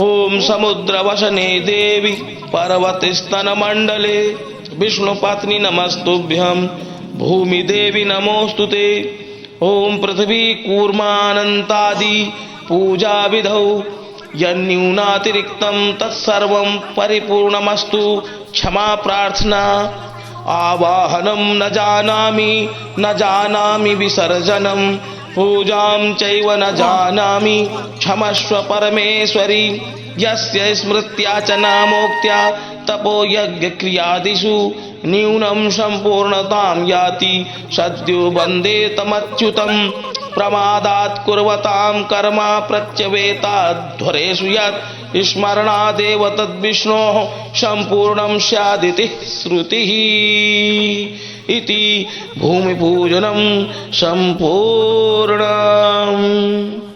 ओम समुद्रवसने देवी पर्वतस्तनमण्डले विष्णुपत्नी नमस्तुभ्यं भूमिदेवी नमोस्तुते। ओम पृथ्वी कूर्मानन्तादि पूजा विधौ यन्यूनातिरिक्तं तत्सर्वं परिपूर्णमस्तु। क्षमा प्रार्थना। आवाहनं न जानामि विसर्जनं पूजां चैव न जानामि क्षमस्व परमेश्वरी। यस्य स्मृत्या च नामोक्त्या तपो यज्ञ क्रियादिषु न्यूनं संपूर्णतां याति सद्यो वन्दे तमच्युतं। प्रमादात् कुर्वतां कर्म प्रत्यवेताध्वरेषु यत् स्मरणादेव तद्विष्णोः सम्पूर्णं स्यादिति श्रुतिः। इति भूमिपूजनं सम्पूर्णम्।